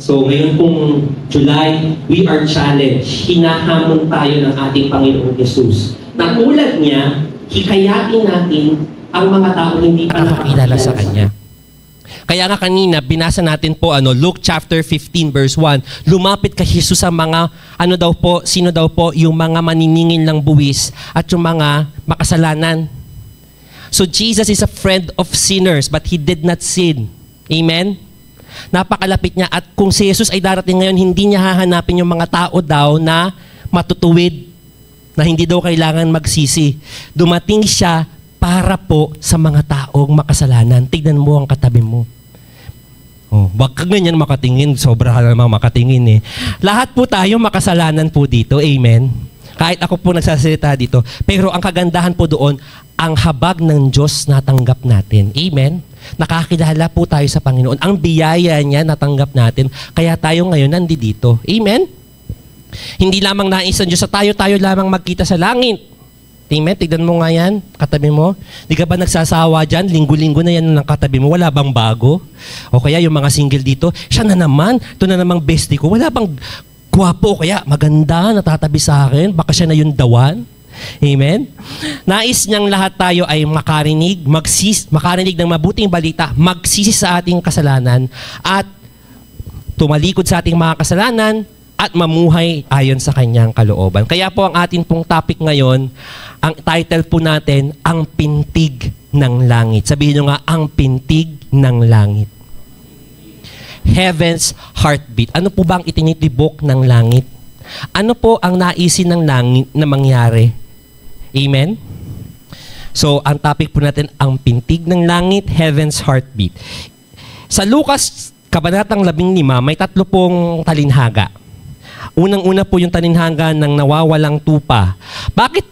So ngayon pong July, we are challenged. Hinahamon tayo ng ating Panginoong Jesus. Na tulad niya, hikayatin natin ang mga tao hindi pa nakakilala sa Kanya. Kaya nga kanina, binasa natin po Luke chapter 15 verse 1, lumapit kay Jesus sa mga, sino daw po, yung mga maniningil ng buwis at yung mga makasalanan. So Jesus is a friend of sinners but He did not sin. Amen? Napakalapit niya at kung si Jesus ay darating ngayon, hindi niya hahanapin yung mga tao daw na matutuwid, na hindi daw kailangan magsisi. Dumating siya para po sa mga taong makasalanan. Tignan mo ang katabi mo. Wag ka ganyan makatingin. Sobra ka naman makatingin eh. Lahat po tayo makasalanan po dito. Amen? Kahit ako po nagsasalita dito. Pero ang kagandahan po doon, ang habag ng Diyos natanggap natin. Amen? Nakakilala po tayo sa Panginoon. Ang biyaya niya natanggap natin. Kaya tayo ngayon nandito. Amen? Hindi lamang nais ng Diyos sa tayo lamang magkita sa langit. Amen? Tignan mo nga yan, katabi mo. Di ka ba nagsasawa dyan? Linggo-linggo na yan ng katabi mo. Wala bang bago? O kaya yung mga single dito, siya na naman, ito na namang bestie ko. Wala bang gwapo? Kaya maganda, natatabi sa akin. Baka siya na yung dawan. Amen? Nais niyang lahat tayo ay makarinig ng mabuting balita, magsisi sa ating kasalanan, at tumalikod sa ating mga kasalanan, at mamuhay ayon sa Kanyang kalooban. Kaya po ang atin pong topic ngayon, ang title po natin, Ang Pintig ng Langit. Sabihin nyo nga, Ang Pintig ng Langit. Heaven's Heartbeat. Ano po ba ang itinitibok ng langit? Ano po ang naisin ng langit na mangyari? Amen? So, ang topic po natin, Ang Pintig ng Langit, Heaven's Heartbeat. Sa Lucas, Kabanatang 15, may 3 pong talinhaga. Unang-una po yung talinhaga ng nawawalang tupa. Bakit,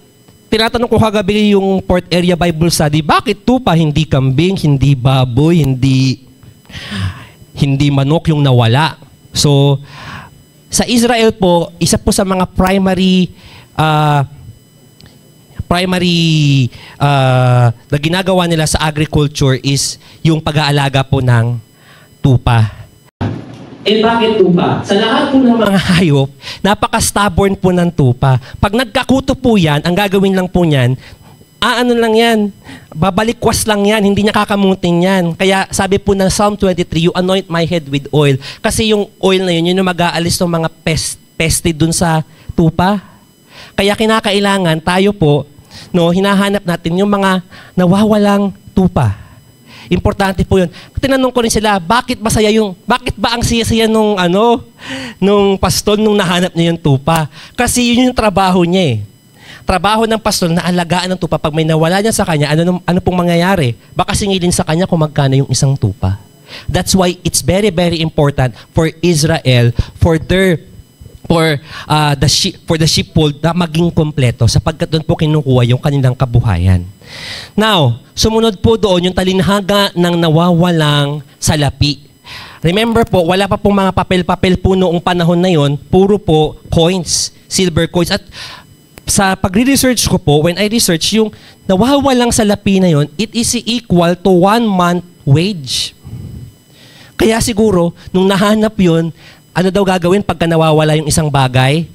tinatanong ko kagabi yung Port Area Bible Study, bakit tupa, hindi kambing, hindi baboy, hindi manok yung nawala? So, sa Israel po, isa po sa mga primary na ginagawa nila sa agriculture is yung pag-aalaga po ng tupa. Eh bakit tupa? Sa lahat po ng mga hayop, napaka-stubborn po ng tupa. Pag nagkakuto po yan, ang gagawin lang po niyan, ano lang yan, babalikwas lang yan, hindi niya kakamutin yan. Kaya sabi po ng Psalm 23, you anoint my head with oil. Kasi yung oil na yun, yun yung mag-aalis ng mga peste dun sa tupa. Kaya kinakailangan tayo po, hinahanap natin yung mga nawawalang tupa. Importante po yun. Tinanong ko rin sila, bakit ba ang siya-siya nung pastol nung nahanap niya yung tupa? Kasi yun yung trabaho niya eh. Trabaho ng pastol na alagaan ng tupa. Pag may nawala niya sa kanya, ano pong mangyayari? Baka singilin sa kanya kung magkano yung isang tupa. That's why it's very, very important for Israel, for the sheepfold na maging kompleto sapagkat doon po kinukuha yung kanilang kabuhayan. Now, sumunod po doon yung talinhaga ng nawawalang salapi. Remember po, wala pa pong mga papel-papel po noong panahon na yon, puro po coins, silver coins. At sa pagre-research ko po, when I research yung nawawalang salapi na yon, it is equal to 1 month wage. Kaya siguro, nung nahanap yon, ano daw gagawin pagka nawawala yung isang bagay?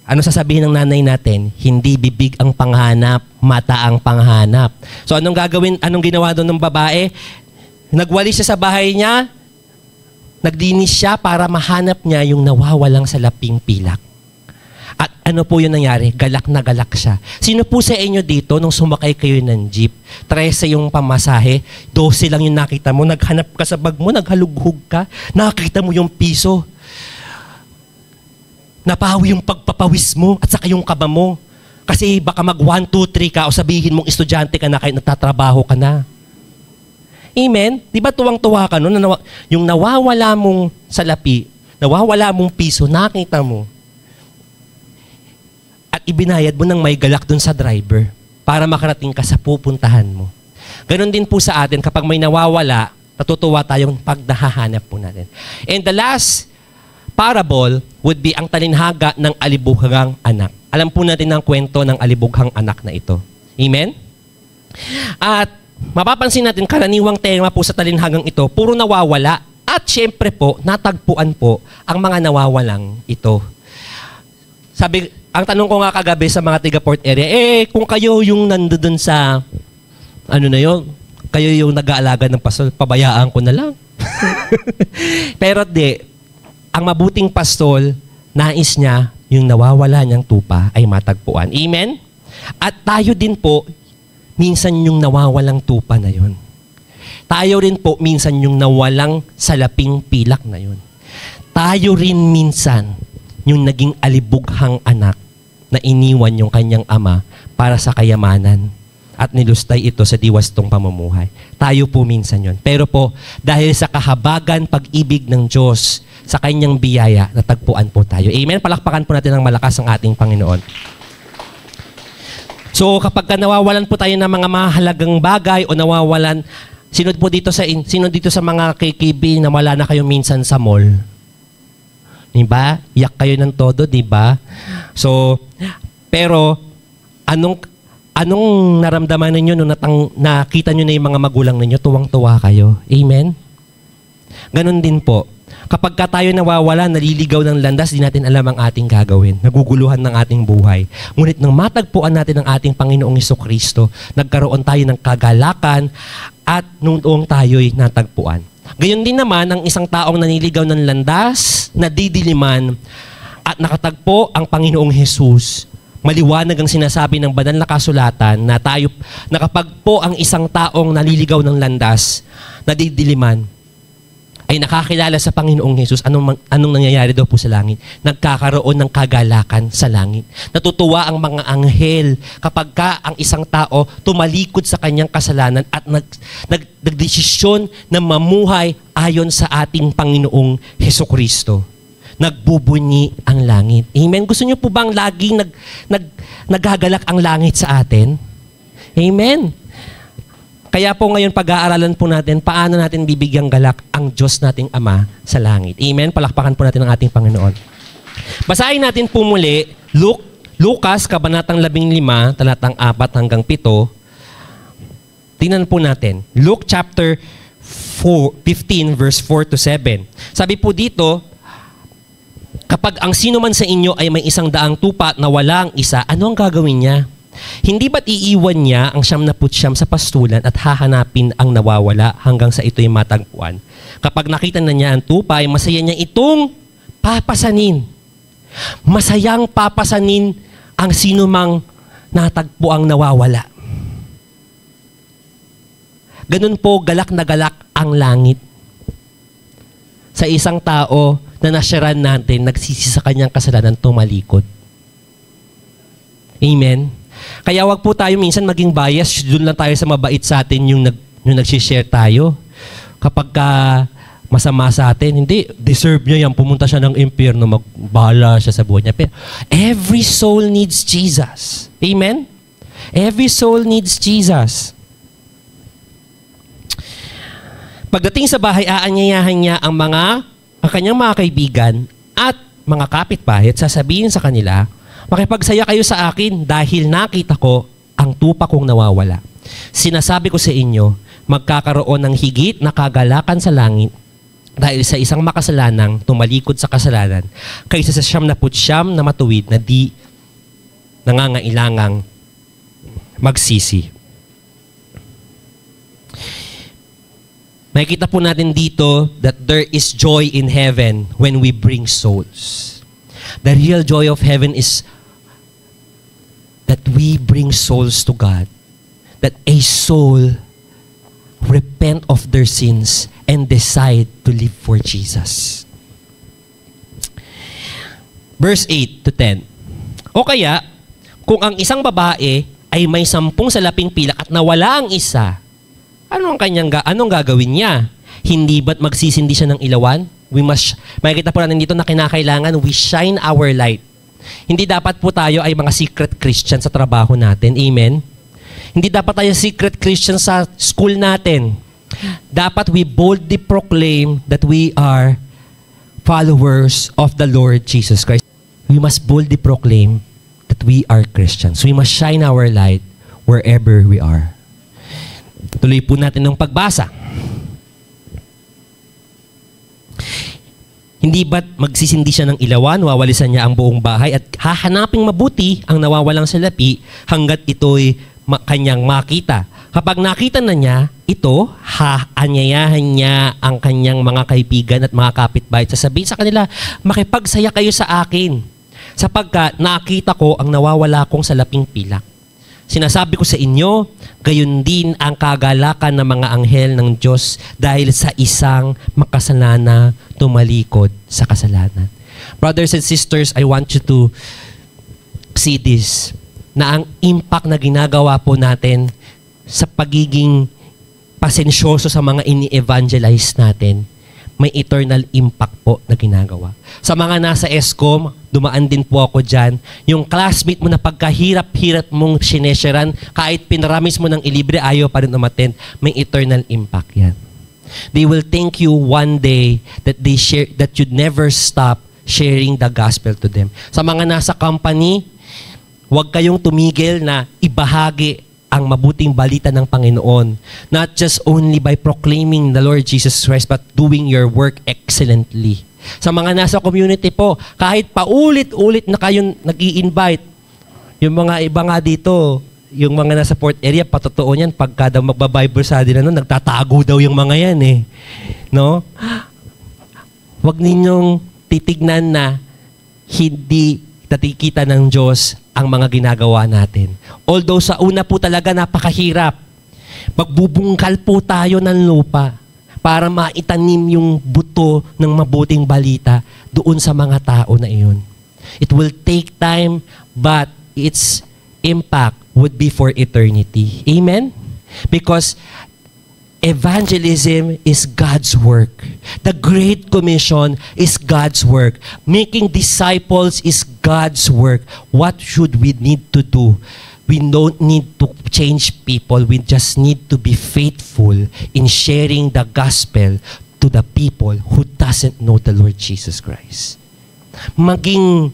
Ano sasabihin ng nanay natin? Hindi bibig ang panghanap, mata ang panghanap. So anong ginawa doon ng babae? Nagwalis siya sa bahay niya, nagdinis siya para mahanap niya yung nawawalang salaping pilak. At ano po yung nangyari? Galak na galak siya. Sino po sa inyo dito nung sumakay kayo ng jeep? 13 yung pamasahe, 12 lang yung nakita mo, naghanap ka sa bag mo, naghalughog ka, nakita mo yung piso. Napawi yung pagpapawis mo at saka yung kaba mo. Kasi baka mag 1, 2, 3 ka o sabihin mong estudyante ka na kahit nagtatrabaho ka na. Amen? Di ba tuwang-tuwa ka nun? Yung nawawala mong salapi, nawawala mong piso, nakita mo. At ibinayad mo ng may galak dun sa driver para makarating ka sa pupuntahan mo. Ganon din po sa atin kapag may nawawala, natutuwa tayong pag nahahanap po natin. And the last parable would be ang talinhaga ng alibughang anak. Alam po natin ang kwento ng alibughang anak na ito. Amen? At mapapansin natin, karaniwang tema po sa talinhagang ito, puro nawawala. At syempre po, natagpuan po ang mga nawawalang ito. Sabi, ang tanong ko nga kagabi sa mga tiga-port area, kung kayo yung nandoon sa, ano na yun, kayo yung nag-aalaga ng pastol, pabayaan ko na lang. Pero ang mabuting pastol, nais niya yung nawawala niyang tupa ay matagpuan. Amen? At tayo din po, minsan yung nawawalang tupa na yun. Tayo rin po minsan yung nawalang salaping pilak na yun. Tayo rin minsan yung naging alibughang anak na iniwan yung kanyang ama para sa kayamanan at nilustay ito sa diwastong pamumuhay. Tayo po minsan yun. Pero po, dahil sa kahabagan pag-ibig ng Diyos sa kanyang biyaya, natagpuan po tayo. Amen? Palakpakan po natin ng malakas ang ating Panginoon. So kapag nawawalan po tayo ng mga mahalagang bagay o nawawalan, sino dito sa mga KKB na wala na kayo minsan sa mall? Diba? Yak kayo ng todo, diba? So, pero anong naramdaman ninyo nung nakita nyo na yung mga magulang ninyo, tuwang-tuwa kayo? Amen? Ganon din po. Kapag tayo nawawala, naliligaw ng landas, di natin alam ang ating gagawin. Naguguluhan ng ating buhay. Ngunit nang matagpuan natin ang ating Panginoong Hesukristo, nagkaroon tayo ng kagalakan at noong tayo'y natagpuan. Gayon din naman, ang isang taong naniligaw ng landas, nadidiliman, at nakatagpo ang Panginoong Hesus. Maliwanag ang sinasabi ng banal na kasulatan na kapag po ang isang taong naliligaw ng landas, nadidiliman, ay nakakilala sa Panginoong Hesus, anong nangyayari daw po sa langit? Nagkakaroon ng kagalakan sa langit. Natutuwa ang mga anghel kapag ang isang tao tumalikod sa kanyang kasalanan at nagdesisyon na mamuhay ayon sa ating Panginoong Hesukristo. Nagbubunyi ang langit. Amen? Gusto niyo po bang laging naghagalak ang langit sa atin? Amen? Kaya po ngayon pag-aaralan po natin paano natin bibigyang galak ang Diyos nating Ama sa langit. Amen? Palakpakan po natin ang ating Panginoon. Basahin natin po muli Lucas, Kabanatang 15, talatang 4 hanggang 7. Tingnan po natin. Luke chapter 15, verse 4 to 7. Sabi po dito, kapag ang sino man sa inyo ay may 100 tupa na walang isa, ano ang gagawin niya? Hindi ba't iiwan niya ang 99 sa pastulan at hahanapin ang nawawala hanggang sa ito'y matagpuan? Kapag nakita na niya ang tupa, ay masaya niya itong papasanin. Masayang papasanin ang sino mang natagpo ang nawawala. Ganun po, galak na galak ang langit sa isang tao na nasyaran natin, nagsisi sa kanyang kasalanan, tumalikod. Amen? Kaya wag po tayo minsan maging bias, doon lang tayo sa mabait sa atin yung nag-share tayo. Kapag masama sa atin, hindi, deserve niya yan, pumunta siya ng impyerno, magbahala siya sa buhay niya. Pero every soul needs Jesus. Amen? Every soul needs Jesus. Pagdating sa bahay, aanyayahan niya ang kanyang mga kaibigan at mga kapitbahay at sasabihin sa kanila, makipagsaya kayo sa akin dahil nakita ko ang tupa kong nawawala. Sinasabi ko sa inyo, magkakaroon ng higit na kagalakan sa langit dahil sa isang makasalanang tumalikod sa kasalanan kaysa sa 99 na matuwid na di nangangailangang magsisi. Makikita po natin dito that there is joy in heaven when we bring souls. The real joy of heaven is that we bring souls to God. That a soul repent of their sins and decide to live for Jesus. Verse 8 to 10. O kaya, kung ang isang babae ay may 10 salaping pilak at nawala ang isa, anong gagawin niya? Hindi ba't magsisindi siya ng ilawan? Makikita po natin dito na kinakailangan we shine our light. Hindi dapat po tayo ay mga secret Christian sa trabaho natin. Amen? Hindi dapat tayo secret Christian sa school natin. Dapat we boldly proclaim that we are followers of the Lord Jesus Christ. We must boldly proclaim that we are Christians. We must shine our light wherever we are. Tuloy po natin ng pagbasa. Hindi ba't magsisindi siya ng ilawan, wawalisan niya ang buong bahay at hahanaping mabuti ang nawawalang salapi hanggat ito'y kanyang makita. Kapag nakita na niya, ito, aanyayahan niya ang kanyang mga kaibigan at mga kapitbahay. Sasabihin sa kanila, makipagsaya kayo sa akin sapagkat nakita ko ang nawawala kong salaping pilak. Sinasabi ko sa inyo, gayon din ang kagalakan ng mga anghel ng Diyos dahil sa isang makasalana tumalikod sa kasalanan. Brothers and sisters, I want you to see this, na ang impact na ginagawa po natin sa pagiging pasensyoso sa mga ini-evangelize natin, may eternal impact po na ginagawa. Sa mga nasa ESCOM, dumaan din po ako dyan, yung classmate mo na pagkahirap-hirap mong sinesheran, kahit pinaramis mo ng ilibre, ayaw pa rin umattend, may eternal impact yan. They will thank you one day that you'd never stop sharing the gospel to them. Sa mga nasa company, huwag kayong tumigil na ibahagi ang mabuting balita ng Panginoon. Not just only by proclaiming the Lord Jesus Christ, but doing your work excellently. Sa mga nasa community po, kahit paulit-ulit na kayong nag-i-invite, yung mga iba nga dito, yung mga nasa port area, patotoo niyan, pagka daw magbabible study na nun, nagtatago daw yung mga yan eh. No? Huwag ninyong titignan na hindi natikita ng Diyos ang mga ginagawa natin. Although sa una po talaga napakahirap, magbubungkal po tayo ng lupa para maitanim yung buto ng mabuting balita doon sa mga tao na iyon. It will take time, but its impact would be for eternity. Amen? Because evangelism is God's work. The Great Commission is God's work. Making disciples is God's work. What should we need to do? We don't need to change people. We just need to be faithful in sharing the gospel to the people who doesn't know the Lord Jesus Christ. Maging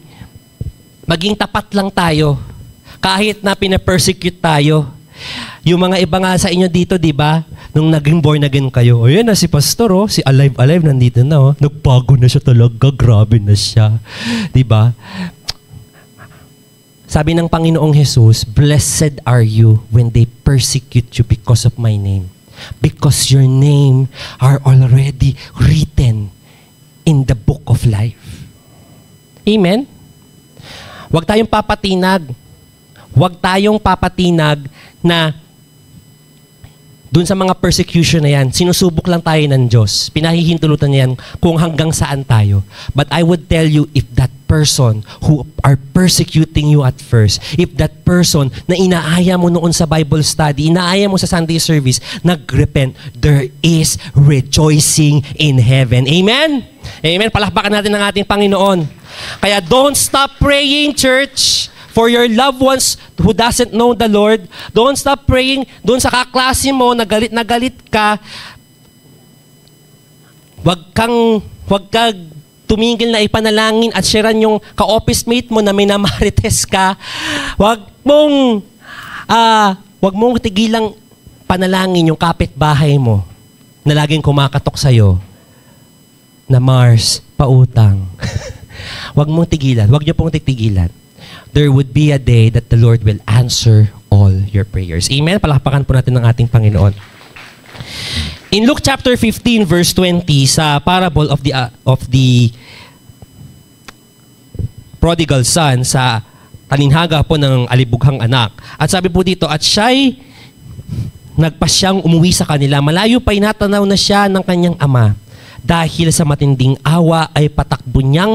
tapat lang tayo. Kahit na pina-persecute tayo. Yung mga iba nga sa inyo dito, di ba? Nung naging born again kayo, ayan na si pastor, oh, si alive nandito na, oh. Nagbago na siya talaga, grabe na siya. Di ba? Sabi ng Panginoong Jesus, blessed are you when they persecute you because of my name. Because your name are already written in the book of life. Amen? Huwag tayong papatinag. Huwag tayong papatinag na doon sa mga persecution na yan, sinusubok lang tayo ng Diyos. Pinahihintulutan niya yan kung hanggang saan tayo. But I would tell you, if that person who are persecuting you at first, if that person na inaaya mo noon sa Bible study, inaaya mo sa Sunday service, nagrepent, there is rejoicing in heaven. Amen? Amen? Palakpakan natin ng ating Panginoon. Kaya don't stop praying, church. For your loved ones who doesn't know the Lord, don't stop praying. Doon sa kaklase mo, na galit ka, wag kang tumigil na ipanalangin at sharean yung ka-office mate mo na minamarites ka. Wag mong tigilang panalangin yung kapitbahay mo na laging kumakatok sa'yo na Mars, pautang. Wag mong tigilan. Wag niyo pong titigilan. There would be a day that the Lord will answer all your prayers. Amen? Palakpakan po natin ng ating Panginoon. In Luke chapter 15 verse 20, sa parable of the prodigal son, sa taninhaga po ng alibughang anak. At sabi po dito, at siya'y nagpasyang umuwi sa kanila. Malayo pa'y natanaw na siya ng kanyang ama. Dahil sa matinding awa ay patakbo siyang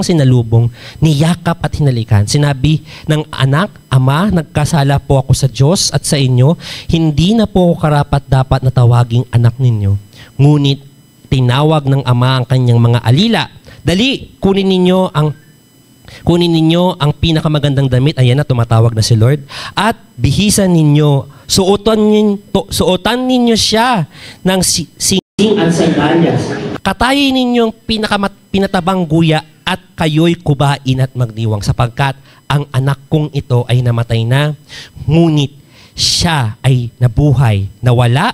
sinalubong, niyakap at hinalikan. Sinabi ng anak, Ama, nagkasala po ako sa Diyos at sa inyo, hindi na po ako karapat-dapat na tawaging anak ninyo. Ngunit tinawag ng ama ang kanyang mga alila. Dali, kunin ninyo ang pinakamagandang damit. Ayan na, tumatawag na si Lord. At bihisan ninyo, suotan ninyo siya ng at sandalyas. Katayin ninyong pinatabang guya at kayo'y kubain at magdiwang sapagkat ang anak kong ito ay namatay na, ngunit siya ay nabuhay, nawala,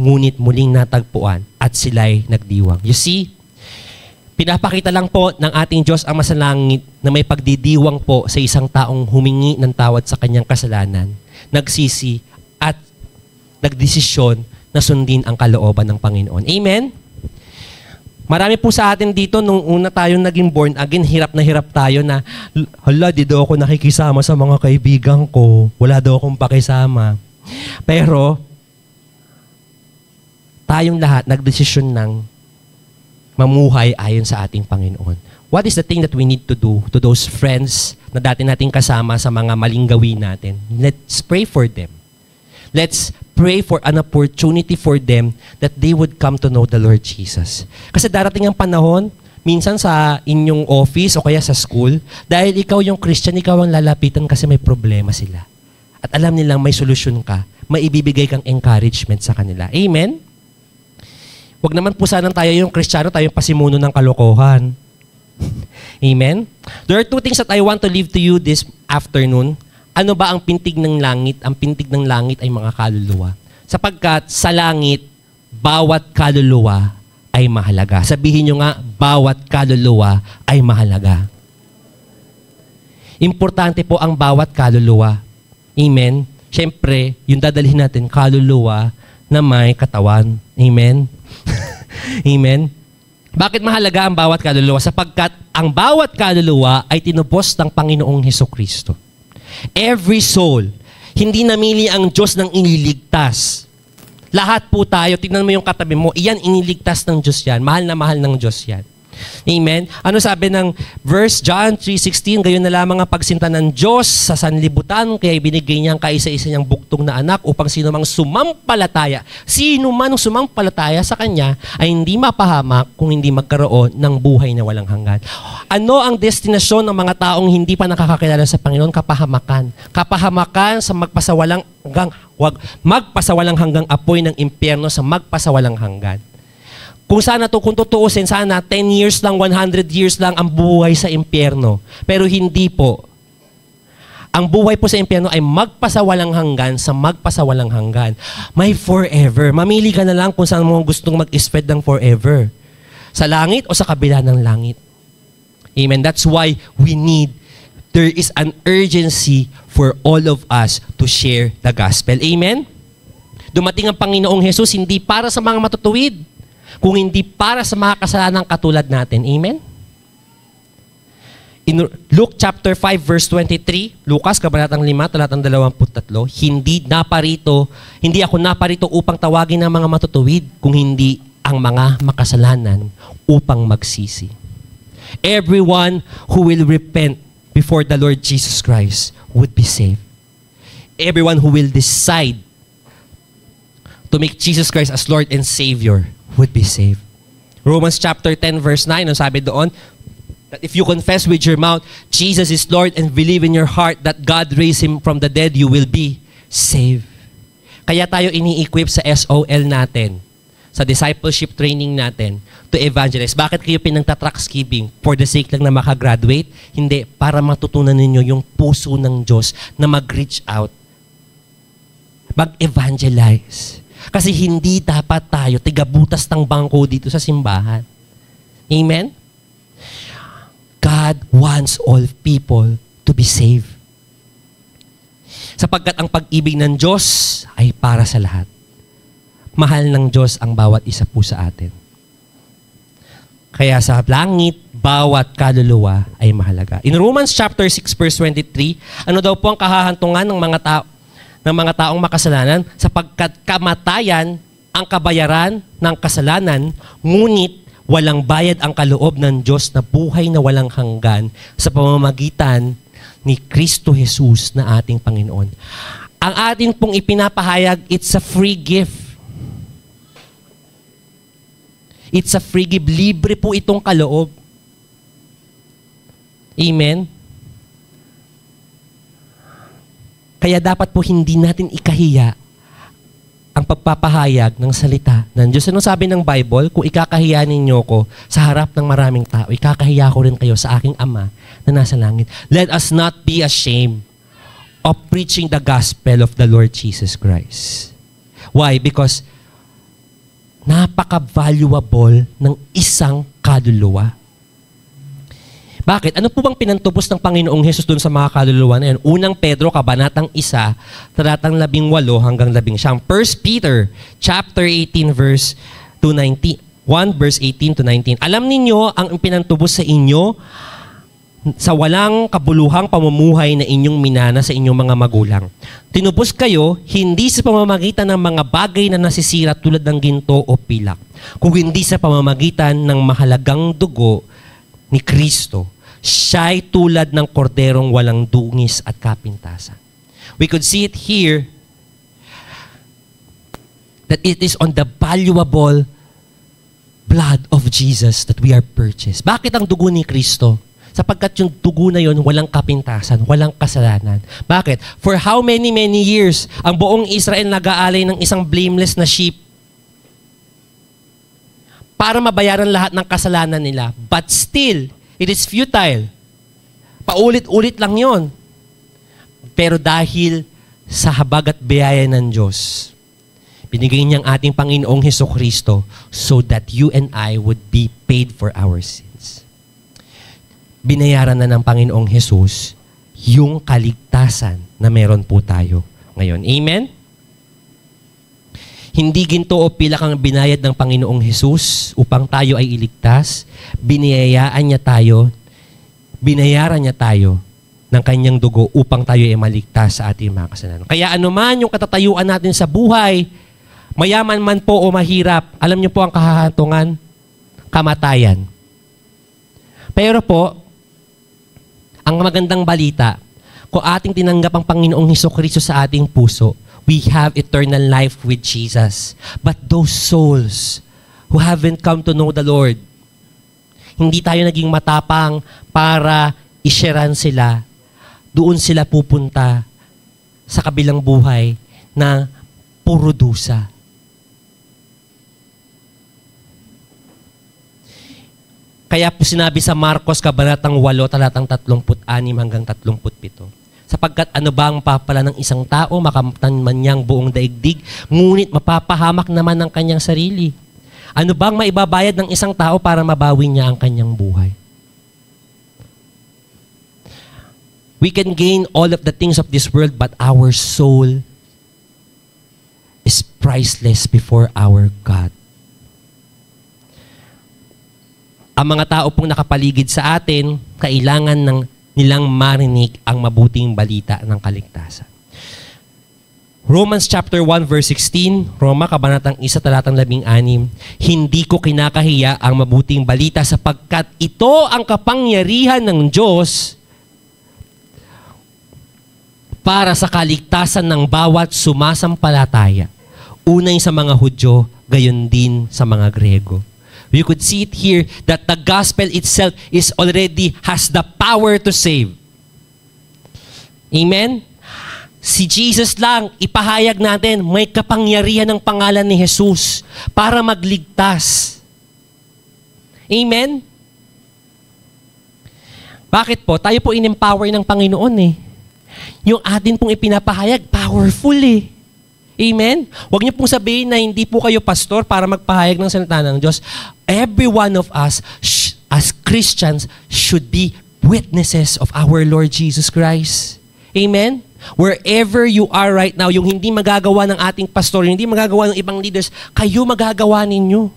ngunit muling natagpuan at sila'y nagdiwang. You see, Pinapakita lang po ng ating Diyos ang masalangit na may pagdidiwang po sa isang taong humingi ng tawad sa kanyang kasalanan, nagsisi at nagdesisyon na sundin ang kalooban ng Panginoon. Amen? Marami po sa atin dito, nung una tayong naging born again, hirap na hirap tayo na, hala, di daw ako nakikisama sa mga kaibigan ko. Wala daw akong pakisama. Pero, tayong lahat nagdesisyon ng mamuhay ayon sa ating Panginoon. What is the thing that we need to do to those friends na dati nating kasama sa mga maling gawin natin? Let's pray for them. Let's pray for an opportunity for them that they would come to know the Lord Jesus. Kasi darating ang panahon, minsan sa inyong office o kaya sa school, dahil ikaw yung Christian, ikaw ang lalapitan kasi may problema sila. At alam nilang may solusyon ka, may ibibigay kang encouragement sa kanila. Amen? Huwag naman po sanang tayo yung Kristiyano, tayo yung pasimuno ng kalokohan. Amen? There are two things that I want to leave to you this afternoon. Ano ba ang pintig ng langit? Ang pintig ng langit ay mga kaluluwa. Sapagkat sa langit, bawat kaluluwa ay mahalaga. Sabihin nyo nga, bawat kaluluwa ay mahalaga. Importante po ang bawat kaluluwa. Amen? Siyempre, yung dadalhin natin, kaluluwa na may katawan. Amen? Amen? Bakit mahalaga ang bawat kaluluwa? Sapagkat ang bawat kaluluwa ay tinubos ng Panginoong Hesukristo. Every soul, hindi namili ang Diyos ng iniligtas. Lahat po tayo, tignan mo yung katabi mo, iyan iniligtas ng Diyos yan. Mahal na mahal ng Diyos yan. Amen? Ano sabi ng verse John 3:16, gayon na lamang ang pagsinta ng Diyos sa sanlibutan, kaya ibinigay niya ang kaisa-isa niyang buktong na anak upang sino mang sumampalataya sa Kanya ay hindi mapahamak kung hindi magkaroon ng buhay na walang hanggan. Ano ang destinasyon ng mga taong hindi pa nakakakilala sa Panginoon? Kapahamakan. Kapahamakan sa magpasawalang hanggang apoy ng impyerno sa magpasawalang hanggan. Kung tutuusin, sana 10 years lang, 100 years lang ang buhay sa impyerno. Pero hindi po. Ang buhay po sa impyerno ay magpasawalang hanggan sa magpasawalang hanggan. May forever. Mamili ka na lang kung saan mo gustong mag-spread ng forever. Sa langit o sa kabila ng langit. Amen. That's why there is an urgency for all of us to share the gospel. Amen? Dumating ang Panginoong Jesus hindi para sa mga matutuwid, kung hindi para sa mga kasalanang katulad natin. Amen? In Luke chapter 5 verse 23, Lucas kabanatang 5 talatang 23, hindi ako naparito upang tawagin ang mga matutuwid, kung hindi ang mga makasalanan upang magsisi. Everyone who will repent before the Lord Jesus Christ would be saved. Everyone who will decide to make Jesus Christ as Lord and Savior would be saved. Romans chapter 10 verse 9, ang sabi doon, that if you confess with your mouth, Jesus is Lord, and believe in your heart that God raised Him from the dead, you will be saved. Kaya tayo ini-equip sa SOL natin, sa discipleship training natin, to evangelize. Bakit kayo pinagtatrack skipping? For the sake lang na makagraduate? Hindi, para matutunan ninyo yung puso ng Diyos na mag-reach out. Mag-evangelize. Kasi hindi dapat tayo tigabutas ng bangko dito sa simbahan. Amen? God wants all people to be saved. Sapagkat ang pag-ibig ng Diyos ay para sa lahat. Mahal ng Diyos ang bawat isa po sa atin. Kaya sa langit, bawat kaluluwa ay mahalaga. In Romans chapter 6 verse 23, ano daw po ang kahahantungan ng mga taong makasalanan? Sapagkat kamatayan ang kabayaran ng kasalanan, ngunit walang bayad ang kaloob ng Diyos na buhay na walang hanggan sa pamamagitan ni Kristo Jesus na ating Panginoon. Ang atin pong ipinapahayag, it's a free gift. It's a free gift. Libre po itong kaloob. Amen? Kaya dapat po hindi natin ikahiya ang pagpapahayag ng salita ng Diyos. Ano sabi ng Bible? Kung ikakahiya ninyo ko sa harap ng maraming tao, ikakahiya ko rin kayo sa aking Ama na nasa langit. Let us not be ashamed of preaching the gospel of the Lord Jesus Christ. Why? Because napaka-valuable ng isang kaluluwa. Bakit? Ano po bang pinantubos ng Panginoong Hesus doon sa mga kaluluwa na yan? Unang Pedro, kabanatang 1, talatang 18 hanggang 19. 1 Peter, chapter 18, verse 2:19. 1 verse 18 to 19. Alam ninyo ang pinantubos sa inyo sa walang kabuluhang pamumuhay na inyong minana sa inyong mga magulang. Tinubos kayo hindi sa pamamagitan ng mga bagay na nasisira tulad ng ginto o pilak, kung hindi sa pamamagitan ng mahalagang dugo ni Kristo. Siya'y tulad ng korderong walang dungis at kapintasan. We could see it here that it is on the valuable blood of Jesus that we are purchased. Bakit ang dugo ni Kristo? Sapagkat yung dugo na yon walang kapintasan, walang kasalanan. Bakit? For how many years ang buong Israel nag-aalay ng isang blameless na sheep para mabayaran lahat ng kasalanan nila. But still, it is futile. Paulit-ulit lang yon. Pero dahil sa habag at biyaya ng Diyos, binigay niyang ating Panginoong Hesukristo so that you and I would be paid for our sins. Binayaran na ng Panginoong Hesus yung kaligtasan na meron po tayo ngayon. Amen? Hindi ginto o pilak ang binayad ng Panginoong Hesus upang tayo ay iligtas. Binayaran niya tayo ng kanyang dugo upang tayo ay maligtas sa ating mga kasalanan. Kaya anuman yung katatayuan natin sa buhay, mayaman man po o mahirap, alam niyo po ang kahahantungan? Kamatayan. Pero po, ang magandang balita, kung ating tinanggap ang Panginoong Hesukristo sa ating puso, we have eternal life with Jesus. But those souls who haven't come to know the Lord, hindi tayo naging matapang para isyaran sila. Doon sila pupunta sa kabilang buhay na puro dusa. Kaya po sinabi sa Marcos, kabanatang 8, talatang 36 hanggang 37. Sapagkat ano ba ang papala ng isang tao, makamtan man niyang buong daigdig, ngunit mapapahamak naman ng kanyang sarili. Ano bang maibabayad ng isang tao para mabawi niya ang kanyang buhay? We can gain all of the things of this world, but our soul is priceless before our God. Ang mga tao pong nakapaligid sa atin, kailangan nilang marinig ang mabuting balita ng kaligtasan. Romans chapter 1 verse 16, Roma kabanatang 1 talatang 16, hindi ko kinakahiya ang mabuting balita sapagkat ito ang kapangyarihan ng Diyos para sa kaligtasan ng bawat sumasampalataya. Unay sa mga Hudyo, gayon din sa mga Grego. You could see it here that the gospel itself has the power to save. Amen? Si Jesus lang, ipahayag natin, may kapangyarihan ng pangalan ni Jesus para magligtas. Amen? Bakit po? Tayo po in-empower ng Panginoon eh. Yung atin pong ipinapahayag, powerful eh. Amen? Huwag niyo pong sabihin na hindi po kayo pastor para magpahayag ng salita ng Diyos. Every one of us as Christians should be witnesses of our Lord Jesus Christ. Amen? Wherever you are right now, yung hindi magagawa ng ating pastor, hindi magagawa ng ibang leaders, kayo magagawa ninyo.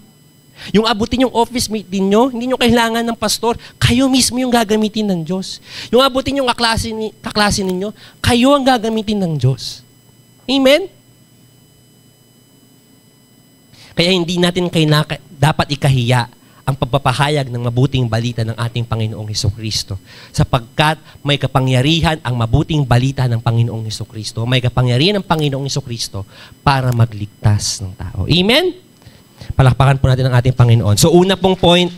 Yung abutin yung office mate ninyo, hindi nyo kailangan ng pastor, kayo mismo yung gagamitin ng Diyos. Yung abutin yung kaklase ninyo, kayo ang gagamitin ng Diyos. Amen? Kaya hindi natin dapat ikahiya ang pagpapahayag ng mabuting balita ng ating Panginoong Hesukristo. Sapagkat may kapangyarihan ang mabuting balita ng Panginoong Hesukristo. May kapangyarihan ng Panginoong Hesukristo para magligtas ng tao. Amen? Palakpakan po natin ang ating Panginoon. So una pong point,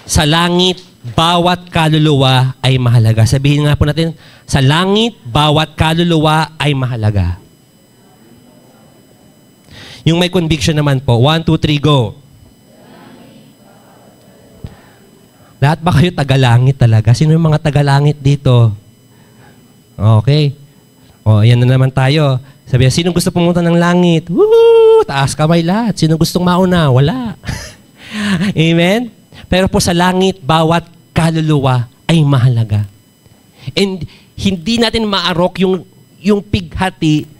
sa langit, bawat kaluluwa ay mahalaga. Sabihin nga po natin, sa langit, bawat kaluluwa ay mahalaga. Yung may conviction naman po. 1, 2, 3, go. Lahat ba kayo tagalangit talaga? Sino yung mga tagalangit dito? Okay. O, yan na naman tayo. Sabi, sino gusto pumunta ng langit? Woo! Taas kamay lahat. Sino gustong mauna? Wala. Amen? Pero po sa langit, bawat kaluluwa ay mahalaga. And hindi natin maarok yung pighati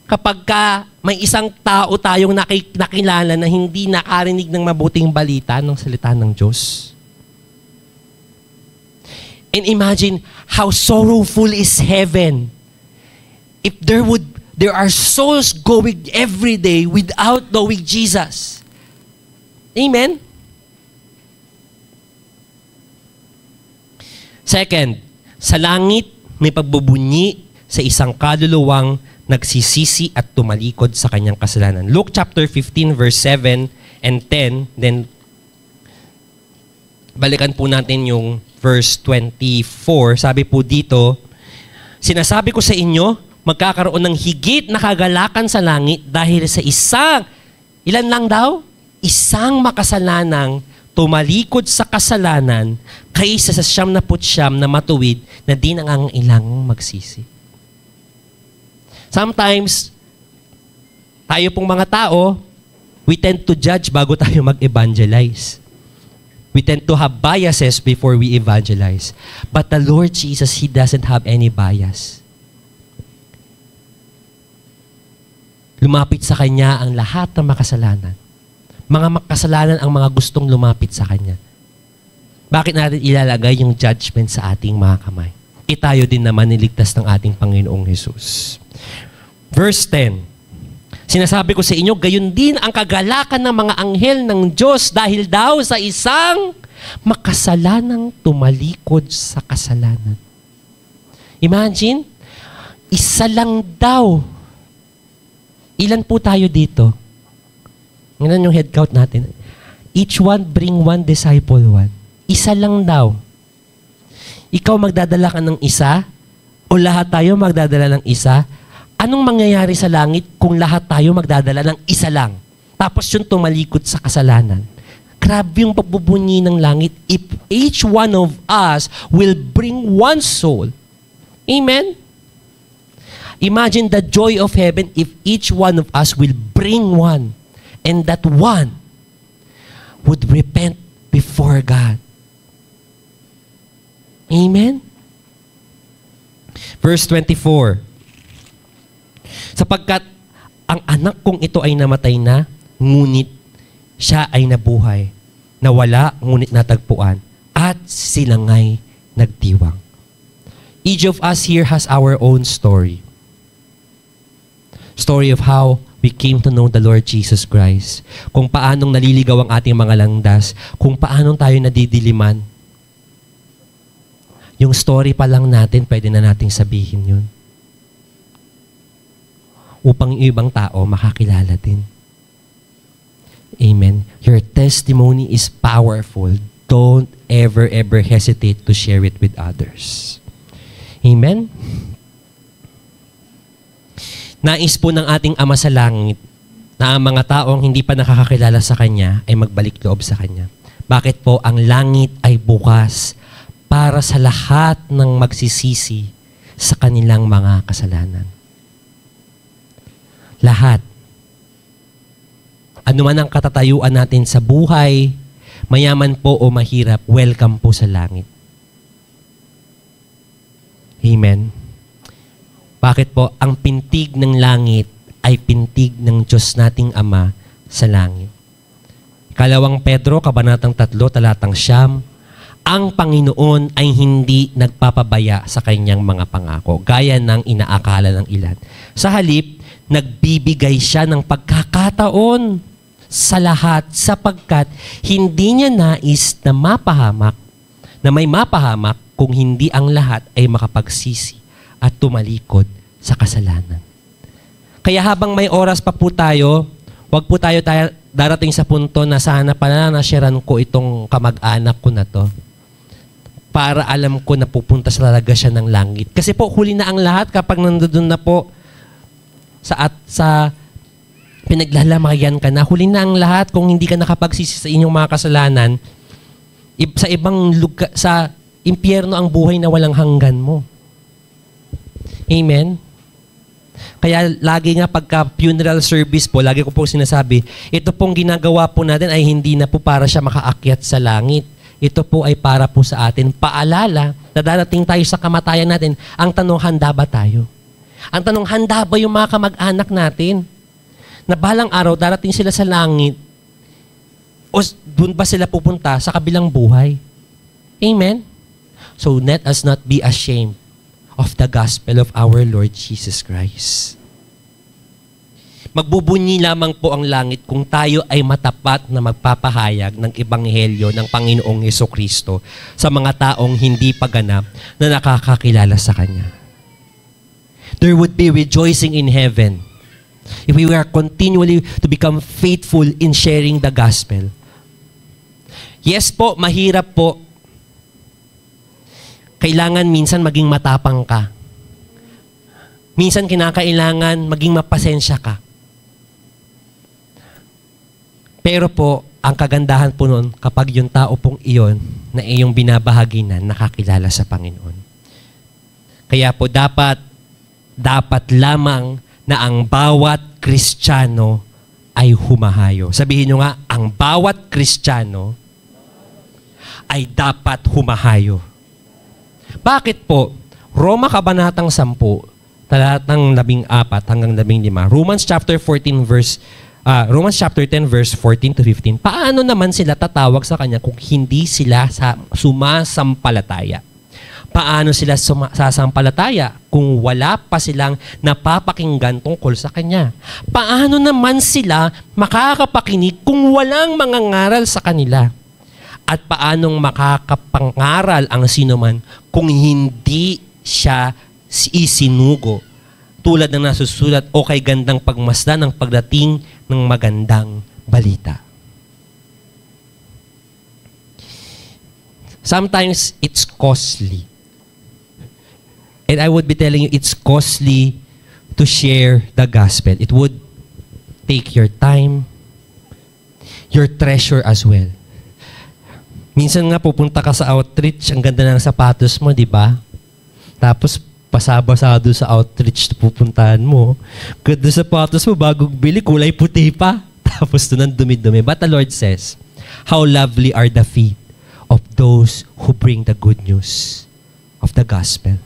kapag may isang tao tayong nakilala na hindi nakarinig ng mabuting balita ng salita ng Diyos. And imagine how sorrowful is heaven if there are souls going every day without knowing Jesus. Amen? Second, sa langit may pagbubunyi sa isang kaluluwang nagsisisi at tumalikod sa kanyang kasalanan. Luke chapter 15 verse 7 and 10, then balikan po natin yung verse 24. Sabi po dito, sinasabi ko sa inyo, magkakaroon ng higit na kagalakan sa langit dahil sa ilan lang daw? Isang makasalanang tumalikod sa kasalanan kaysa sa 99 na matuwid na di nangangailang magsisi. Sometimes, tayo pong mga tao, we tend to judge bago tayo mag-evangelize. We tend to have biases before we evangelize. But the Lord Jesus, He doesn't have any bias. Lumapit sa Kanya ang lahat ng makasalanan. Mga makasalanan ang mga gustong lumapit sa Kanya. Bakit natin ilalagay yung judgment sa ating mga kamay? Tayo din naman niligtas ng ating Panginoong Jesus. Verse 10. Sinasabi ko sa inyo, gayon din ang kagalakan ng mga anghel ng Diyos dahil daw sa isang makasalanang tumalikod sa kasalanan. Imagine, isa lang daw. Ilan po tayo dito? Ngayon yung head count natin. Each one bring one disciple one. Isa lang daw. Ikaw magdadala ka ng isa o lahat tayo magdadala ng isa? Anong mangyayari sa langit kung lahat tayo magdadala ng isa lang? Tapos yung tumalikod sa kasalanan. Grabe yung pagbubunyi ng langit if each one of us will bring one soul. Amen? Imagine the joy of heaven if each one of us will bring one and that one would repent before God. Amen? Verse 24. Sapagkat ang anak kong ito ay namatay na, ngunit siya ay nabuhay. Nawala, ngunit natagpuan. At silangay nagdiwang. Each of us here has our own story. Story of how we came to know the Lord Jesus Christ. Kung paanong naliligaw ang ating mga landas. Kung paanong tayo nadidiliman. Yung story pa lang natin, pwede na nating sabihin yun. Upang yung ibang tao makakilala din. Amen. Your testimony is powerful. Don't ever hesitate to share it with others. Amen? Nais po ng ating Ama sa Langit na ang mga taong hindi pa nakakakilala sa Kanya ay magbalik loob sa Kanya. Bakit po? Ang langit ay bukas para sa lahat ng magsisisi sa kanilang mga kasalanan. Lahat. Ano man ang katatayuan natin sa buhay, mayaman po o mahirap, welcome po sa langit. Amen. Bakit po? Ang pintig ng langit ay pintig ng Diyos nating Ama sa langit. 2 Pedro, Kabanatang 3, Talatang 9, ang Panginoon ay hindi nagpapabaya sa kanyang mga pangako, gaya ng inaakala ng ilan. Sa halip, nagbibigay siya ng pagkakataon sa lahat sapagkat hindi niya nais na may mapahamak kung hindi ang lahat ay makapagsisi at tumalikod sa kasalanan. Kaya habang may oras pa po tayo, wag po tayo darating sa punto na sana pala na-sharean ko itong kamag-anak ko na to para alam ko na pupunta sa talaga siya ng langit. Kasi po, huli na ang lahat kapag nandoon na po sa pinaglalamayan ka na, huli na ang lahat kung hindi ka nakapagsisi sa inyong mga kasalanan, sa ibang lugar, sa impyerno ang buhay na walang hanggan mo. Amen? Kaya lagi nga pagka funeral service po, lagi ko po sinasabi, ito pong ginagawa po natin ay hindi na po para siya makaakyat sa langit. ito po ay para po sa atin. Paalala na darating tayo sa kamatayan natin. Ang tanong, handa ba tayo? Ang tanong, handa ba yung mga kamag-anak natin? Na balang araw, darating sila sa langit o doon ba sila pupunta sa kabilang buhay? Amen? So let us not be ashamed of the gospel of our Lord Jesus Christ. Magbubunyi lamang po ang langit kung tayo ay matapat na magpapahayag ng ebanghelyo ng Panginoong Jesucristo sa mga taong hindi pa ganap na nakakakilala sa Kanya. There would be rejoicing in heaven if we were continually to become faithful in sharing the gospel. Yes po, mahirap po. Kailangan minsan maging matapang ka. Minsan kinakailangan maging mapasensya ka. Pero po, ang kagandahan po nun, kapag yung tao pong iyon na iyong binabahaginan, nakakilala sa Panginoon. Kaya po dapat lamang na ang bawat Kristiyano ay humahayo. Sabihin nyo nga, ang bawat Kristiyano ay dapat humahayo. Bakit po? Roma Kabanatang 10, talatang 14 hanggang 15. Romans chapter 10 verse 14 to 15. Paano naman sila tatawag sa Kanya kung hindi sila sumasampalataya? Paano sila sasampalataya kung wala pa silang napapakinggan tungkol sa Kanya? Paano naman sila makakapakinig kung walang mangangaral sa kanila? At paanong makakapangaral ang sinuman kung hindi siya isinugo? Tulad ng nasusulat o kay gandang pagmasdan ng pagdating ng magandang balita. Sometimes it's costly. And I would be telling you, it's costly to share the gospel. It would take your time, your treasure as well. Minsan nga pupunta ka sa outreach, ang ganda ng sapatos mo, di ba? Tapos pasabasado sa outreach na pupuntahan mo. Ganda sapatos mo, bagong bili, kulay puti pa. Tapos doon ang dumi-dumi. But the Lord says, how lovely are the feet of those who bring the good news of the gospel.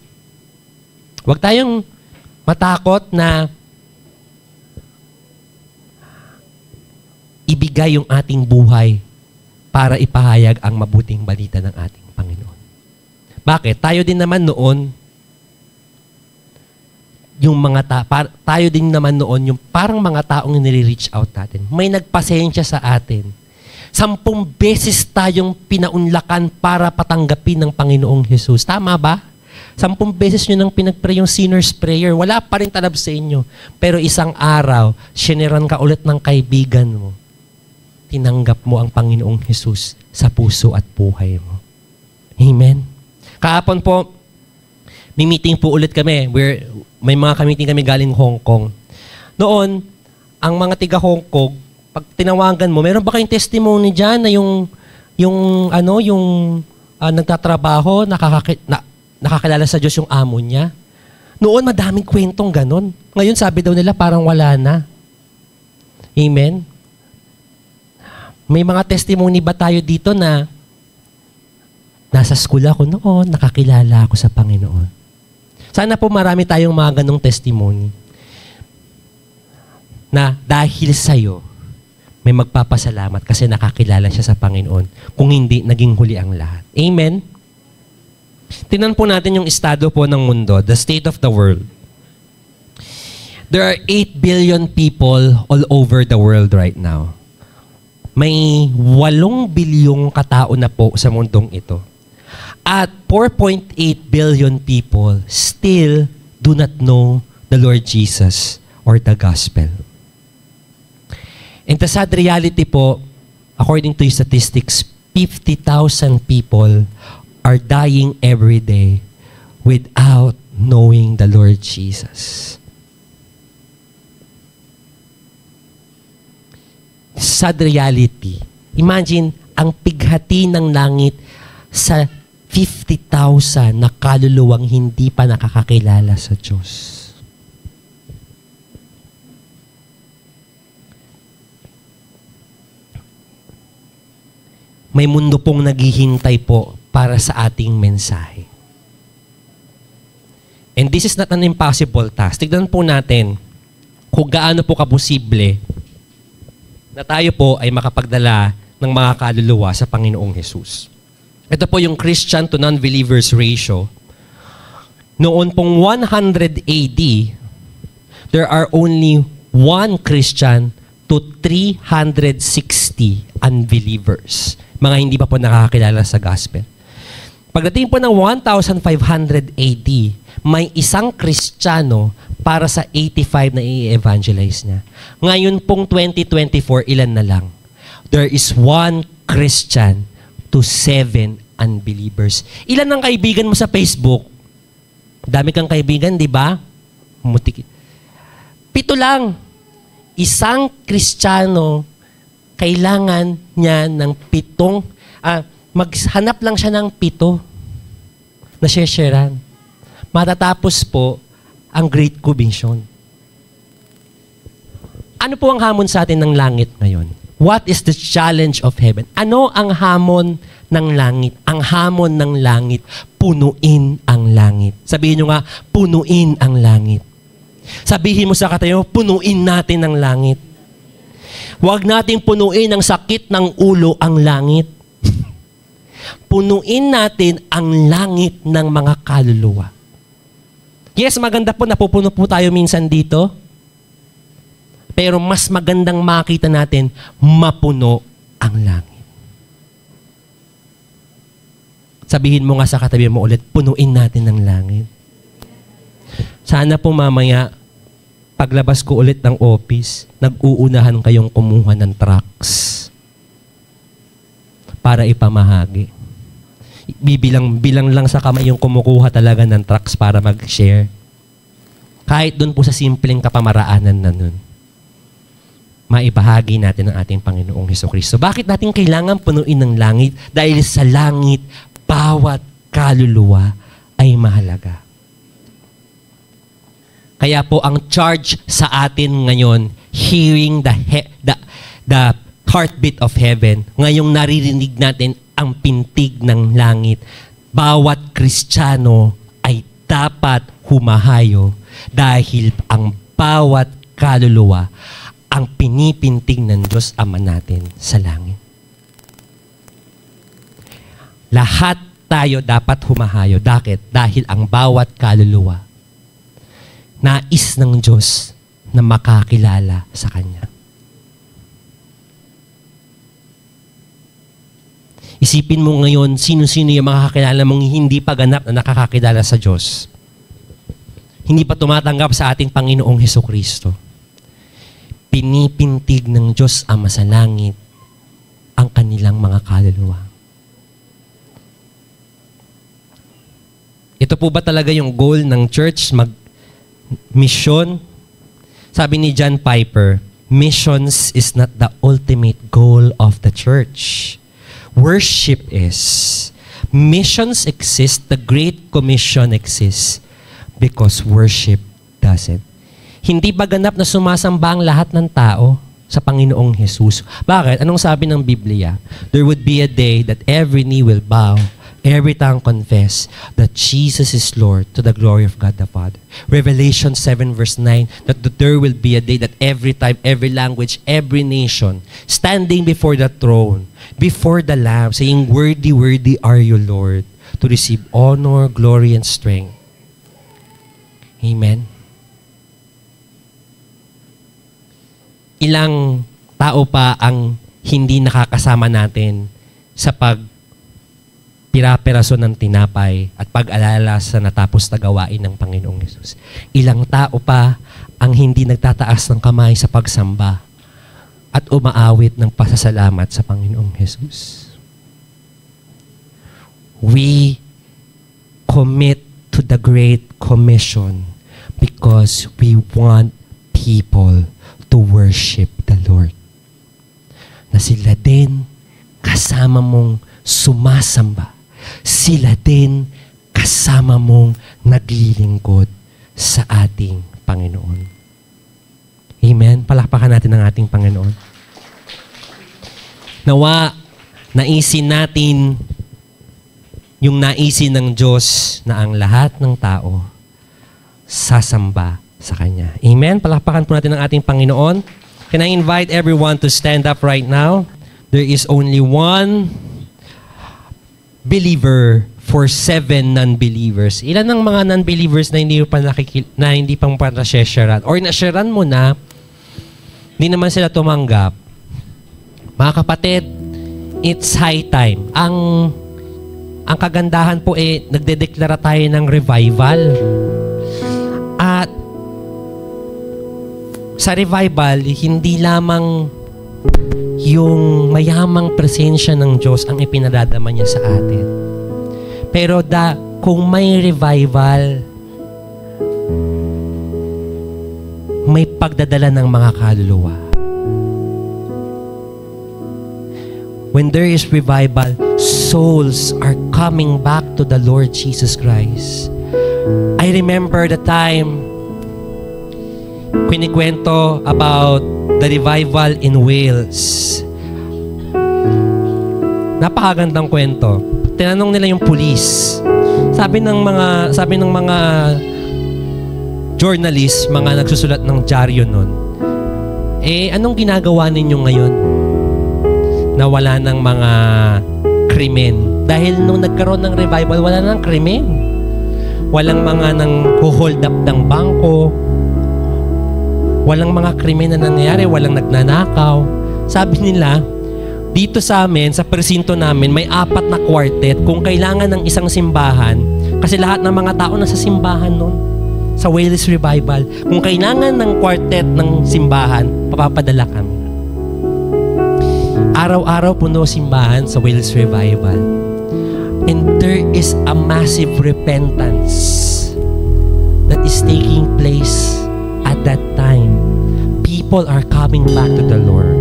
Huwag tayong matakot na ibigay yung ating buhay para ipahayag ang mabuting balita ng ating Panginoon. Bakit? Tayo din naman noon, tayo din naman noon, yung parang mga taong nire-reach out natin. May nagpasensya sa atin. 10 beses tayong pinaunlakan para patanggapin ng Panginoong Jesus. Tama ba? 10 beses nyo nang pinag-pray yung sinner's prayer. Wala pa rin talab sa inyo. Pero isang araw, sineran ka ulit ng kaibigan mo. Tinanggap mo ang Panginoong Jesus sa puso at buhay mo. Amen? Kahapon po, may meeting po ulit kami. May mga meeting kami galing Hong Kong. Noon, ang mga tiga Hong Kong, pag tinawagan mo, meron ba kayong testimony dyan na yung nagtatrabaho, nakakilala sa Diyos yung amo niya? Noon, madaming kwentong ganon. Ngayon, sabi daw nila, parang wala na. Amen? May mga testimony ba tayo dito na nasa school ako noon, nakakilala ako sa Panginoon? Sana po marami tayong mga ganong testimony na dahil sa'yo, may magpapasalamat kasi nakakilala siya sa Panginoon. Kung hindi, naging huli ang lahat. Amen? Tingnan po natin yung estado po ng mundo, the state of the world. There are 8 billion people all over the world right now. May 8 bilyong katao na po sa mundong ito. At 4.8 billion people still do not know the Lord Jesus or the gospel. And the sad reality po, according to statistics, 50,000 people are dying every day without knowing the Lord Jesus. Sad reality. Imagine, ang pighati ng langit sa 50,000 na kaluluwang hindi pa nakakakilala sa Diyos. may mundo pong naghihintay po para sa ating mensahe. And this is not an impossible task. Tignan po natin kung gaano po kaposible na tayo po ay makapagdala ng mga kaluluwa sa Panginoong Jesus. Ito po yung Christian to non-believers ratio. Noon pong 100 AD, there are only 1 Christian to 360 unbelievers. Mga hindi pa po nakakakilala sa gospel. Pagdating po ng 1500 AD, may isang Kristiyano para sa 85 na i-evangelize niya. Ngayon pong 2024, ilan na lang? There is 1 Christian to 7 unbelievers. Ilan ang kaibigan mo sa Facebook? Dami kang kaibigan, di ba? 7 lang. Isang Kristiyano, kailangan niya ng 7, maghanap lang siya ng 7 na share-sharean. Matatapos po ang Great Commission. Ano po ang hamon sa atin ng langit ngayon? What is the challenge of heaven? Ano ang hamon ng langit? Ang hamon ng langit, punuin ang langit. Sabihin nyo nga, punuin ang langit. Sabihin mo sa katayo, punuin natin ang langit. Huwag nating punuin ng sakit ng ulo ang langit. Punuin natin ang langit ng mga kaluluwa. Yes, maganda po, napupuno po tayo minsan dito. Pero mas magandang makita natin, mapuno ang langit. Sabihin mo nga sa katabi mo ulit, punuin natin ang langit. Sana po mamaya, paglabas ko ulit ng office, nag-uunahan kayong kumuha ng tracts para ipamahagi. Bilang lang sa kamay yung kumukuha talaga ng tracts para mag-share. Kahit doon po sa simpleng kapamaraanan na nun, maibahagi natin ang ating Panginoong Hesukristo. Bakit natin kailangan punuin ng langit? Dahil sa langit, bawat kaluluwa ay mahalaga. Kaya po ang charge sa atin ngayon, hearing the heartbeat of heaven, ngayong naririnig natin ang pintig ng langit, bawat Kristiyano ay dapat humahayo dahil ang bawat kaluluwa ang pinipintig ng Diyos Ama natin sa langit. Lahat tayo dapat humahayo. Bakit? Dahil ang bawat kaluluwa nais ng Diyos na makakilala sa Kanya. Isipin mo ngayon, sino-sino yung makakakilala mong hindi pa ganap na nakakakilala sa Diyos. Hindi pa tumatanggap sa ating Panginoong Hesukristo. Pinipintig ng Diyos Ama sa langit ang kanilang mga kaluluwa. Ito po ba talaga yung goal ng church? Mission? Sabi ni John Piper, missions is not the ultimate goal of the church. Worship is. Missions exist, the Great Commission exists because worship doesn't. Hindi ba ganap na sumasamba ang lahat ng tao sa Panginoong Jesus? Bakit? Anong sabi ng Biblia? There would be a day that every knee will bow, every tongue confess that Jesus is Lord to the glory of God the Father. Revelation 7 verse 9, that there will be a day that every time, every language, every nation, standing before the throne, before the Lamb, saying, worthy, worthy are you, Lord, to receive honor, glory, and strength. Amen. Ilang tao pa ang hindi nakakasama natin sa pira-piraso ng tinapay at pag-alala sa natapos na gawain ng Panginoong Hesus. Ilang tao pa ang hindi nagtataas ng kamay sa pagsamba at umaawit ng pasasalamat sa Panginoong Hesus. We commit to the Great Commission because we want people to worship the Lord. Na sila din kasama mong sumasamba. Sila din kasama mong naglilingkod sa ating Panginoon. Amen? Palakpakan natin ang ating Panginoon. Nawa, naisin natin yung naisin ng Diyos na ang lahat ng tao sasamba sa Kanya. Amen? Palakpakan po natin ang ating Panginoon. Can I invite everyone to stand up right now? There is only one believer for 7 non-believers. Ilan ang mga non-believers na hindi pa hindi pang na-sharean or na-sharean mo na, hindi naman sila tumanggap. Mga kapatid, it's high time. Ang kagandahan po nagdedeklara tayo ng revival. At sa revival, hindi lamang yung mayamang presensya ng Diyos ang ipinadadama niya sa atin. Pero kung may revival, may pagdadala ng mga kaluluwa. When there is revival, souls are coming back to the Lord Jesus Christ. I remember the time kinikwento about the revival in Wales. Napakagandang kwento. Tinanong nila yung police. Sabi ng mga journalist, mga nagsusulat ng dyaryo nun, anong ginagawa ninyo ngayon na wala ng mga krimen? Dahil nung nagkaroon ng revival, wala ng krimen. Walang mga nang hold up ng bangko. Walang mga krimen na nangyayari. Walang nagnanakaw. Sabi nila, dito sa amin, sa presinto namin, may 4 na quartet. Kung kailangan ng isang simbahan, kasi lahat ng mga tao nasa simbahan nun, sa Wales Revival, kung kailangan ng quartet ng simbahan, papapadala kami. Araw-araw puno simbahan sa Wales Revival. And there is a massive repentance that is taking place at that time. People are coming back to the Lord.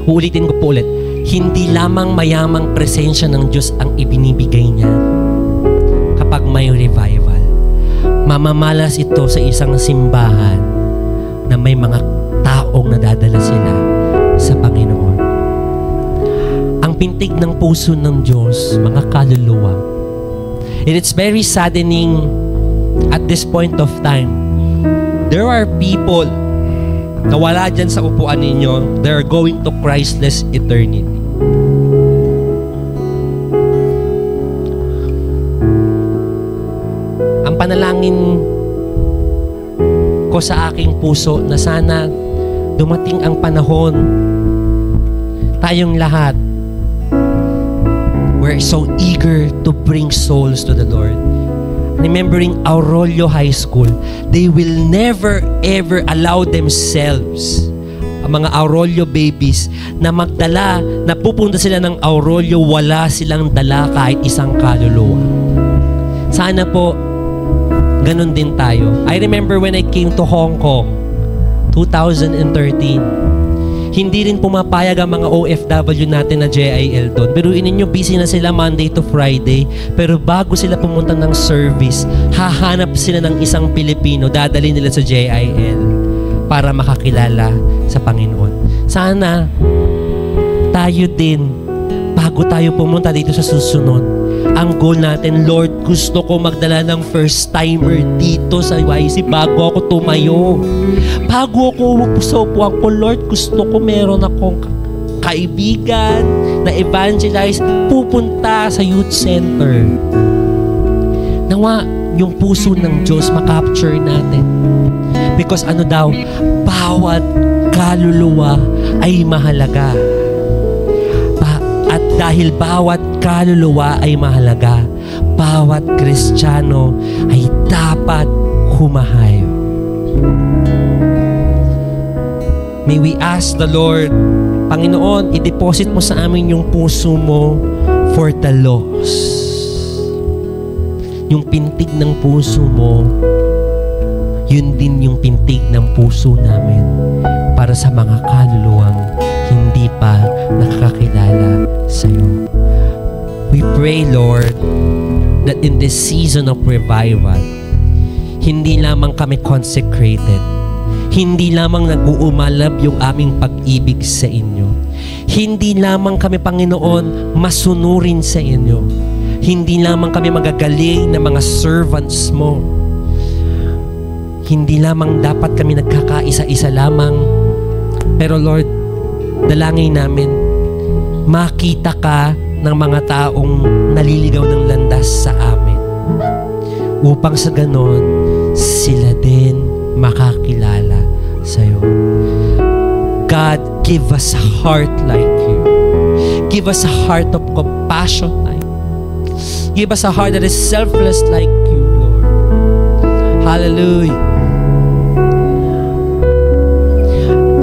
Uulitin ko po ulit, hindi lamang mayamang presensya ng Diyos ang ibinibigay niya kapag may revival. Mamamalas ito sa isang simbahan na may mga taong nadadala sila sa Panginoon. Ang pintig ng puso ng Diyos, mga kaluluwa. And it's very saddening at this point of time. There are people na wala dyan sa upuan ninyo, they are going to Christless eternity. Ang panalangin ko sa aking puso na sana dumating ang panahon, tayong lahat, we're so eager to bring souls to the Lord. Remembering Aurolio High School, they will never ever allow themselves, ang mga Aurolio babies, na magdala, na pupunta sila ng Aurolio, wala silang dala kahit isang kaluluwa. Sana po, ganun din tayo. I remember when I came to Hong Kong, 2013, hindi rin pumapayag ang mga OFW natin na JIL doon. Pero ininyo, busy na sila Monday to Friday. Pero bago sila pumunta ng service, hahanap sila ng isang Pilipino, dadali nila sa JIL para makakilala sa Panginoon. Sana tayo din, bago tayo pumunta dito sa susunod, ang goal natin, Lord, gusto ko magdala ng first timer dito sa YC bago ako tumayo. Bago ako sa upuan ko, Lord, gusto ko meron akong kaibigan na evangelize, pupunta sa youth center. Nawa, yung puso ng Diyos makapture natin. Because ano daw, bawat kaluluwa ay mahalaga. At dahil bawat kaluluwa ay mahalaga, bawat Kristiyano ay dapat humahayo. May we ask the Lord, Panginoon, i-deposit mo sa amin yung puso mo for the lost. Yung pintig ng puso mo, yun din yung pintig ng puso namin para sa mga kaluluwang hindi pa nakakakilala sa'yo. We pray, Lord, that in this season of revival, hindi lamang kami consecrated, Hindi lamang nag-uumalab yung aming pag-ibig sa inyo. Hindi lamang kami, Panginoon, masunurin sa inyo. Hindi lamang kami magagaling na mga servants mo. Hindi lamang dapat kami nagkakaisa-isa lamang. Pero Lord, dalangin namin, makita ka ng mga taong naliligaw ng landas sa amin. Upang sa ganon, sila din makakilala sa'yo. God, give us a heart like you. Give us a heart of compassion like you. Give us a heart that is selfless like you, Lord. Hallelujah.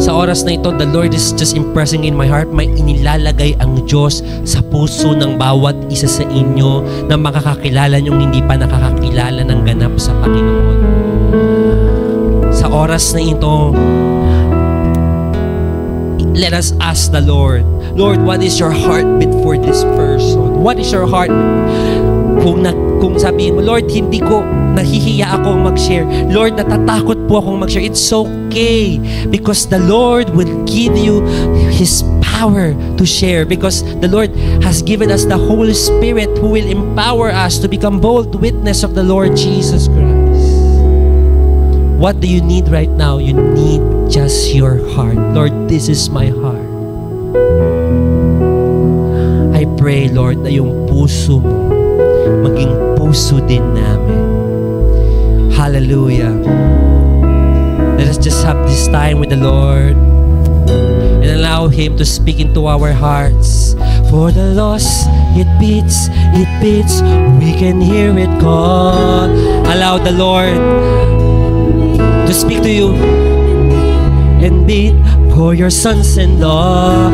Sa oras na ito, the Lord is just impressing in my heart, may inilalagay ang Diyos sa puso ng bawat isa sa inyo na makakakilala niyong hindi pa nakakakilala ng ganap sa Panginoon. Sa oras na ito, let us ask the Lord, Lord, what is your heartbeat for this person? What is your heartbeat? Kung sabihin mo, Lord, hindi ko, nahihiya akong mag-share. Lord, natatakot po akong mag-share. It's okay because the Lord will give you His power to share because the Lord has given us the Holy Spirit who will empower us to become bold witness of the Lord Jesus Christ. What do you need right now? You need just your heart. Lord, this is my heart. I pray, Lord, na yung puso mo maging puso din namin. Hallelujah. Let us just have this time with the Lord and allow Him to speak into our hearts. For the lost, it beats, we can hear it call. Allow the Lord to speak to you and beat for your sons and daughters.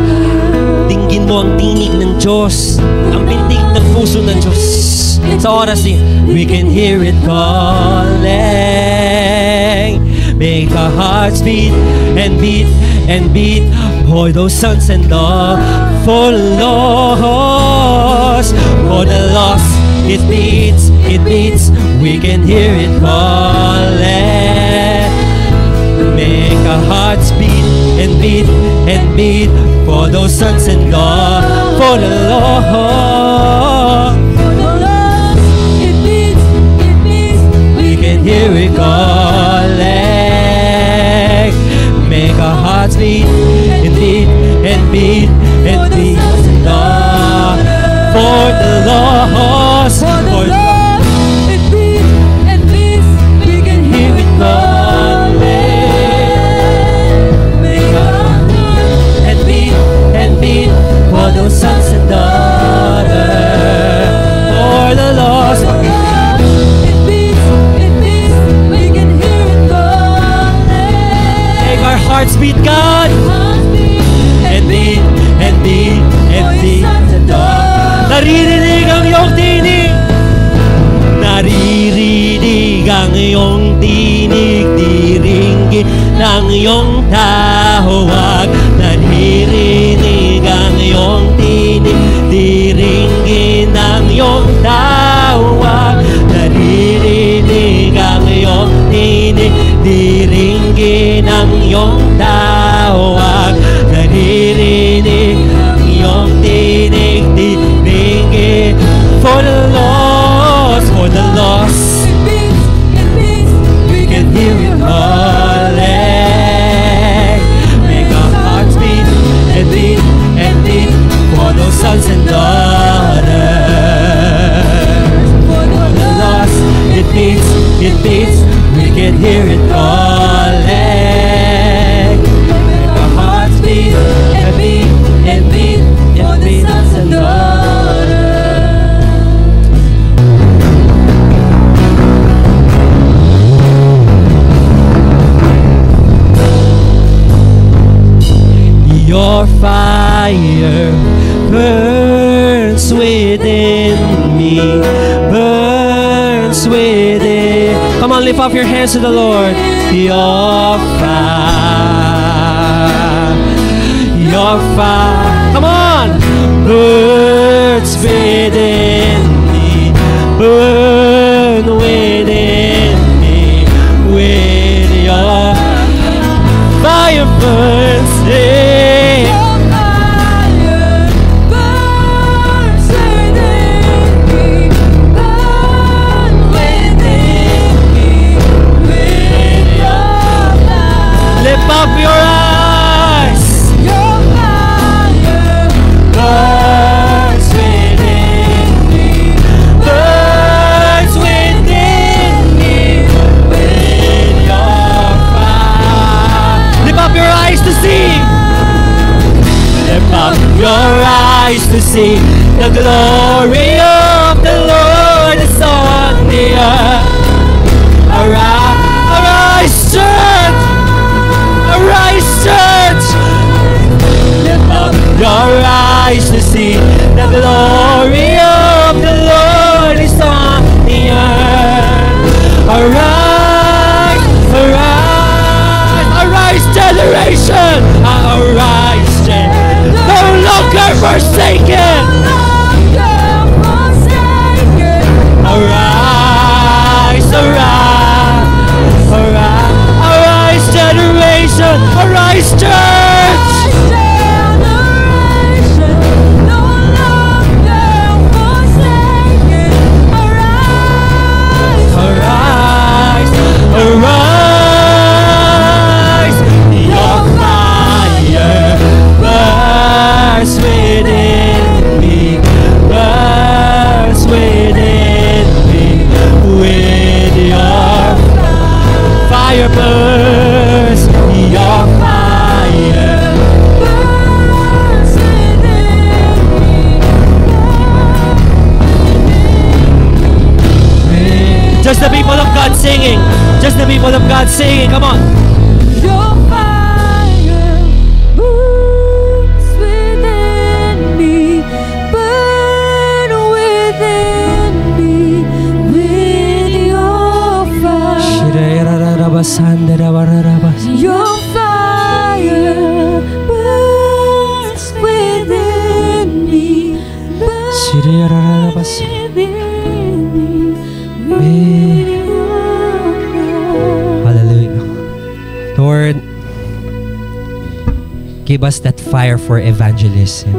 Dinggin mo ang tinig ng Diyos, ang pintig ng puso ng Diyos. Sa oras ni, we can hear it calling. Make our hearts beat and beat and beat for those sons and daughters. For the lost, it beats, we can hear it calling. Make our hearts beat and beat and beat for those sons and daughters. For the Lord, it beats, we can hear it calling. Make our hearts beat and beat and beat and beat for the lost, for the Lord, it beats and beats, we can hear it calling. Make our hearts and beat for those sons and daughters, for the lost, it beats, we can hear it calling. Make our hearts beat, God, and beat and beat and beat. Naririnig ang iyong tinig, naririnig ang iyong tinig, diringgin ng iyong tawag. Naririnig ang iyong tinig, diringgin ng iyong tawag. Naririnig ang iyong tinig, diringgin ng iyong tawag. Naririnig ang iyong tinig, diringgin for the lost, for the lost. It beats, we can hear it calling. Make our hearts beat and beat and beat for those sons and daughters. For the lost, it beats, we can hear it calling. Make our hearts beat and beat and beat and beat sons and daughters. Your fire burns within me, burns within. Come on, lift up your hands to the Lord. Your fire, come on, burns within me, burn within me, with your your eyes to see the glory of the Lord is on the earth. Arise, church! Arise, church! Lift up your eyes to see the glory of the Lord is on the earth. Arise, arise, arise, generation! Arise, generation! No longer forsaken! Arise, arise, arise, arise, generation! Arise, church! Arise, arise, your fire burns within me, burns within me, with your fire burns, your fire burns within me. Just the people of God singing. Just the people of God singing. Come on. Your fire burns within me, burn within me with your fire. Your fire burns within me, burns within me with your fire. Hallelujah. Lord, give us that fire for evangelism.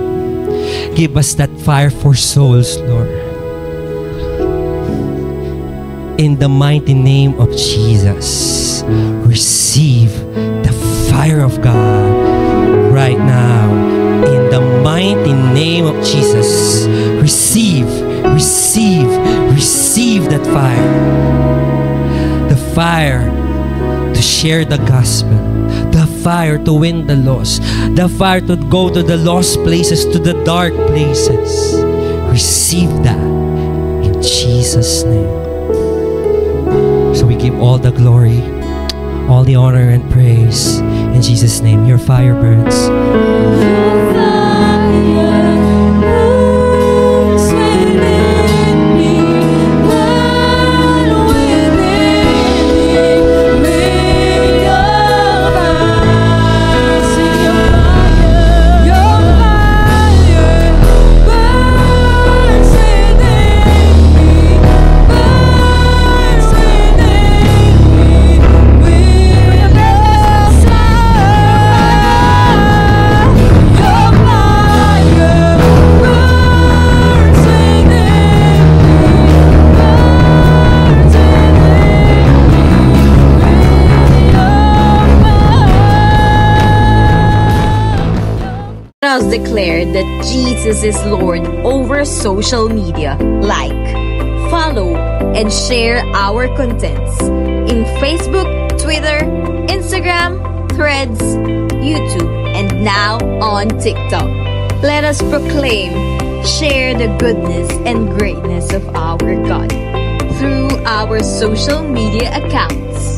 Give us that fire for souls, Lord. In the mighty name of Jesus, receive the fire of God right now. In the mighty name of Jesus, receive, receive, receive that fire. The fire to share the gospel, the fire to win the lost, the fire to go to the lost places, to the dark places. Receive that in Jesus' name. So we give all the glory, all the honor and praise in Jesus' name. Your fire burns. Your fire burns within me, burn within me with your fire. Sing your fire. Your fire burns within me, burns within me with your Let us declare that Jesus is Lord over social media. Like, follow, and share our contents in Facebook, Twitter, Instagram, Threads, YouTube, and now on TikTok. Let us proclaim, share the goodness and greatness of our God through our social media accounts.